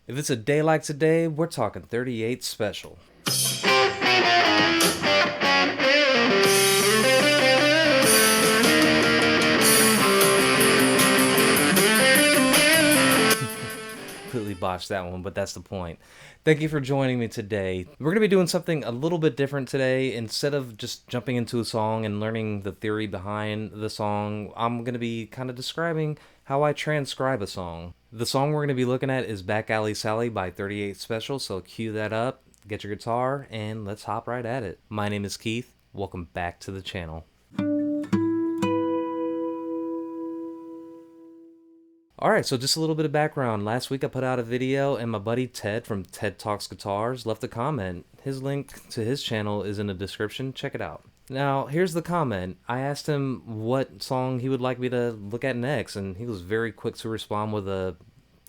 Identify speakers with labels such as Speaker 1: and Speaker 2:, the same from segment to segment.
Speaker 1: If it's a day like today, we're talking 38 special. Completely botched that one, but that's the point. Thank you for joining me today. We're going to be doing something a little bit different today. Instead of just jumping into a song and learning the theory behind the song, I'm going to be kind of describing how I transcribe a song. The song we're going to be looking at is Back Alley Sally by 38 Special, so cue that up, get your guitar, and let's hop right at it. My name is Keith. Welcome back to the channel. Alright, so just a little bit of background. Last week I put out a video and my buddy Ted from Ted Talks Guitars left a comment. His link to his channel is in the description. Check it out. Now, here's the comment. I asked him what song he would like me to look at next, and he was very quick to respond with a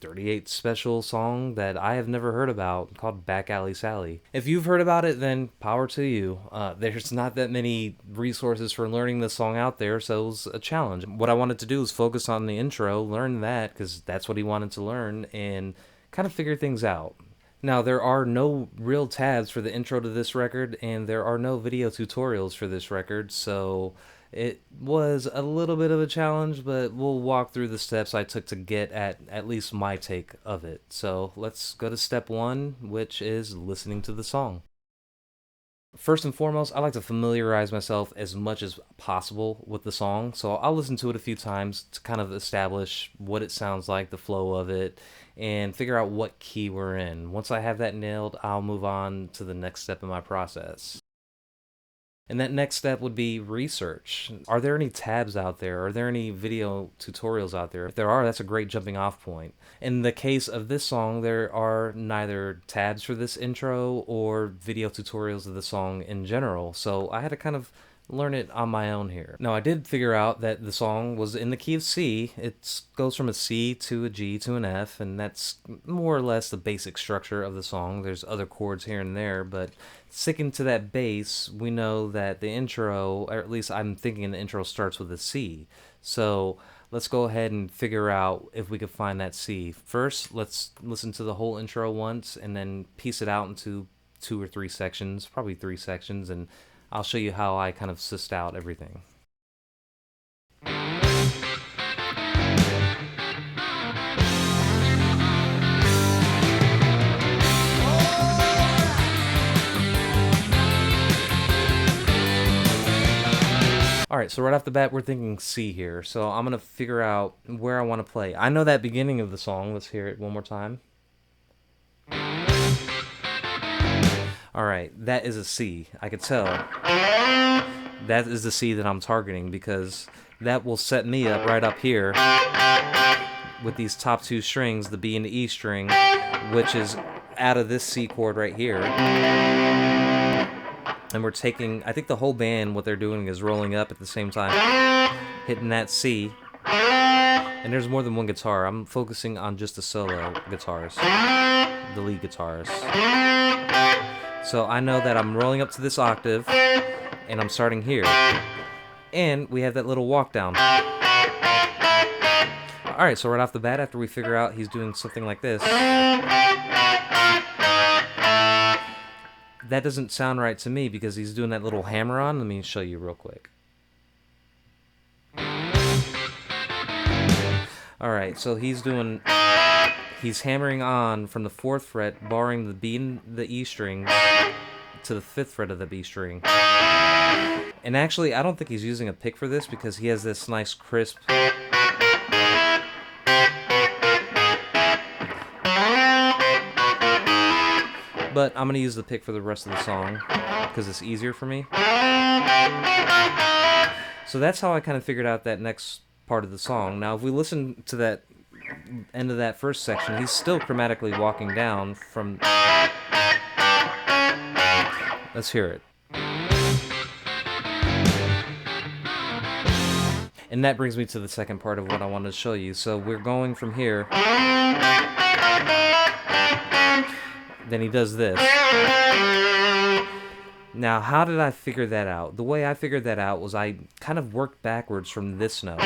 Speaker 1: 38 special song that I have never heard about called Back Alley Sally. If you've heard about it, then power to you. There's not that many resources for learning this song out there, so it was a challenge. What I wanted to do was focus on the intro, learn that, because that's what he wanted to learn, and kind of figure things out. Now, there are no real tabs for the intro to this record, and there are no video tutorials for this record, so it was a little bit of a challenge, but we'll walk through the steps I took to get at least my take of it. So let's go to step one, which is listening to the song. First and foremost, I like to familiarize myself as much as possible with the song, so I'll listen to it a few times to kind of establish what it sounds like, the flow of it, and figure out what key we're in. Once I have that nailed, I'll move on to the next step in my process. And that next step would be research. Are there any tabs out there? Are there any video tutorials out there? If there are, that's a great jumping off point. In the case of this song, there are neither tabs for this intro or video tutorials of the song in general, so I had to kind of learn it on my own here. Now, I did figure out that the song was in the key of C. It goes from a C to a G to an F, and that's more or less the basic structure of the song. There's other chords here and there, but sticking to that bass, we know that the intro, or at least I'm thinking the intro starts with a C. So let's go ahead and figure out if we could find that C. First, let's listen to the whole intro once and then piece it out into 2 or 3 sections, probably 3 sections, and I'll show you how I kind of sussed out everything. Alright, so right off the bat, we're thinking C here. So I'm going to figure out where I want to play. I know that beginning of the song. Let's hear it one more time. Alright, that is a C. I could tell. That is the C that I'm targeting because that will set me up right up here with these top 2 strings, the B and the E string, which is out of this C chord right here. And we're taking, I think the whole band, what they're doing is rolling up at the same time, hitting that C. And there's more than one guitar. I'm focusing on just the solo guitars, the lead guitars. So I know that I'm rolling up to this octave, and I'm starting here. And we have that little walk down. Alright, so right off the bat, after we figure out he's doing something like this, that doesn't sound right to me because he's doing that little hammer on. Let me show you real quick. Alright, so he's hammering on from the 4th fret, barring the B and the E string to the 5th fret of the B string. And actually, I don't think he's using a pick for this because he has this nice crisp. But I'm going to use the pick for the rest of the song because it's easier for me. So that's how I kind of figured out that next part of the song. Now, if we listen to that end of that first section, he's still chromatically walking down from... Let's hear it. And that brings me to the second part of what I wanted to show you. So we're going from here. Then he does this. Now, how did I figure that out? The way I figured that out was I kind of worked backwards from this note.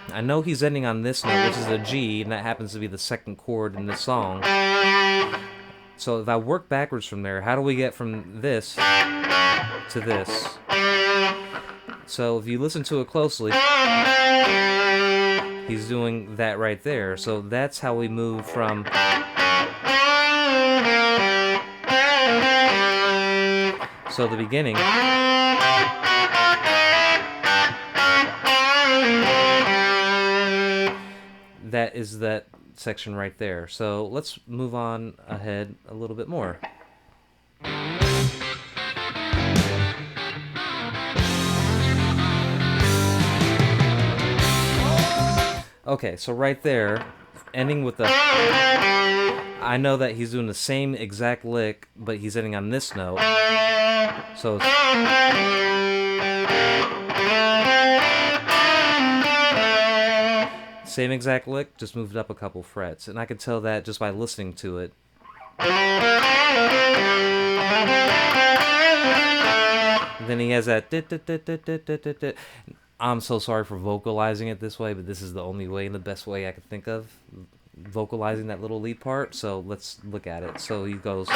Speaker 1: I know he's ending on this note, which is a G, and that happens to be the second chord in this song. So if I work backwards from there, how do we get from this to this? So if you listen to it closely, he's doing that right there. So that's how we move from... So the beginning... That is that section right there. So let's move on ahead a little bit more. Okay, so right there, ending with the... I know that he's doing the same exact lick, but he's ending on this note. So it's... Same exact lick, just moved up a couple frets. And I could tell that just by listening to it. Then he has that... I'm so sorry for vocalizing it this way, but this is the only way and the best way I could think of vocalizing that little lead part. So let's look at it. So he goes...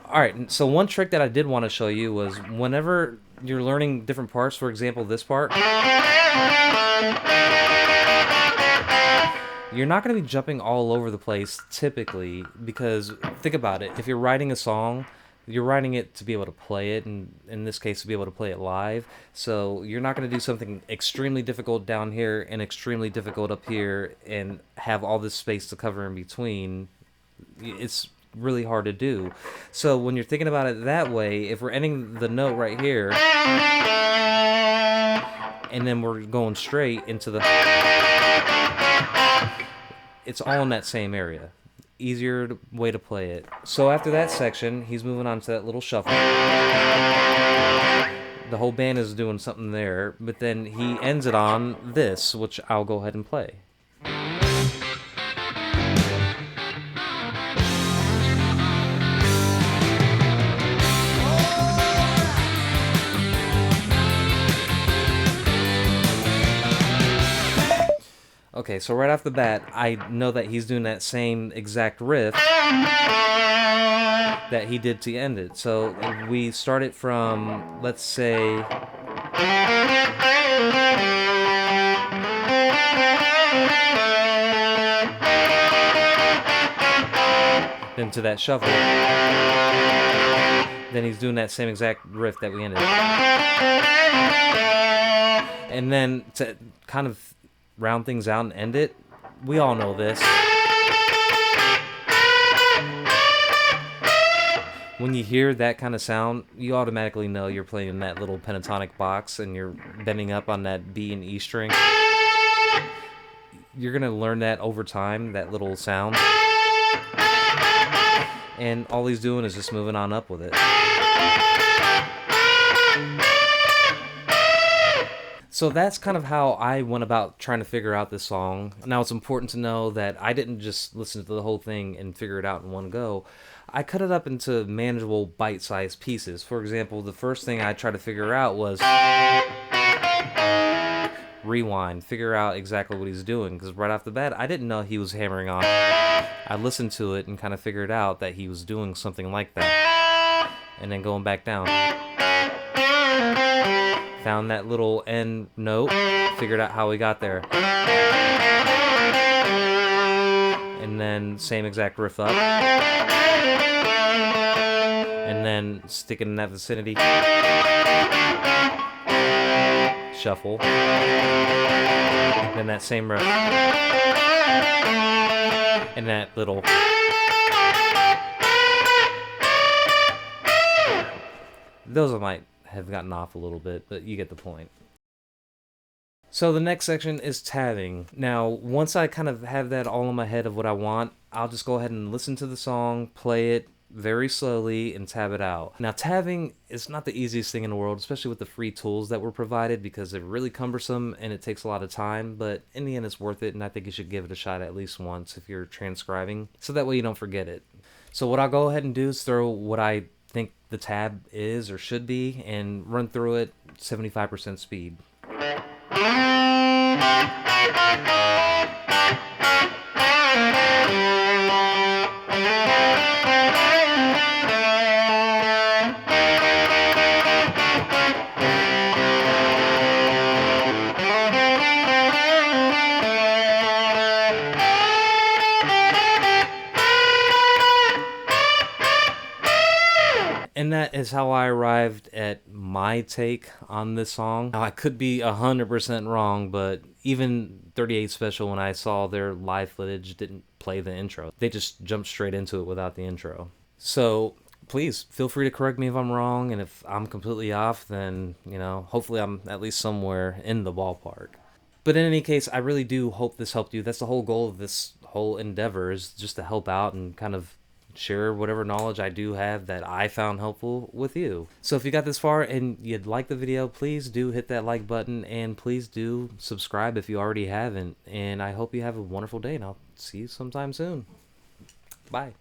Speaker 1: Alright, so one trick that I did want to show you was whenever you're learning different parts, for example this part, you're not going to be jumping all over the place typically, because think about it, if you're writing a song, you're writing it to be able to play it, and in this case to be able to play it live. So you're not going to do something extremely difficult down here and extremely difficult up here and have all this space to cover in between. It's really hard to do. So when you're thinking about it that way, if we're ending the note right here and then we're going straight into the... It's all in that same area. Easier way to play it. So after that section, he's moving on to that little shuffle. The whole band is doing something there, but then he ends it on this, which I'll go ahead and play. Okay, so right off the bat, I know that he's doing that same exact riff that he did to end it. So we start it from, let's say... Then to that shuffle. Then he's doing that same exact riff that we ended. And then to kind of round things out and end it, we all know this. When you hear that kind of sound, you automatically know you're playing that little pentatonic box and you're bending up on that B and E string. You're going to learn that over time, that little sound. And all he's doing is just moving on up with it. So that's kind of how I went about trying to figure out this song. Now it's important to know that I didn't just listen to the whole thing and figure it out in one go. I cut it up into manageable bite-sized pieces. For example, the first thing I tried to figure out was rewind, figure out exactly what he's doing, because right off the bat I didn't know he was hammering on. I listened to it and kind of figured out that he was doing something like that. And then going back down. Found that little end note, figured out how we got there. And then same exact riff up. And then stick it in that vicinity. Shuffle. Then that same riff. And that little... Those I might have gotten off a little bit, but you get the point. So the next section is tabbing. Now, once I kind of have that all in my head of what I want, I'll just go ahead and listen to the song, play it very slowly, and tab it out. Now, tabbing is not the easiest thing in the world, especially with the free tools that were provided, because they're really cumbersome and it takes a lot of time, but in the end it's worth it, and I think you should give it a shot at least once if you're transcribing, so that way you don't forget it. So what I'll go ahead and do is throw what I think the tab is or should be and run through it 75% speed. And that is how I arrived at my take on this song. Now, I could be 100% wrong, but even 38 Special, when I saw their live footage, didn't play the intro. They just jumped straight into it without the intro. So please feel free to correct me if I'm wrong, and if I'm completely off, then, hopefully I'm at least somewhere in the ballpark. But in any case, I really do hope this helped you. That's the whole goal of this whole endeavor, is just to help out and kind of share whatever knowledge I do have that I found helpful with you. So if you got this far and you'd like the video, please do hit that like button, and please do subscribe if you already haven't. And I hope you have a wonderful day, and I'll see you sometime soon. Bye.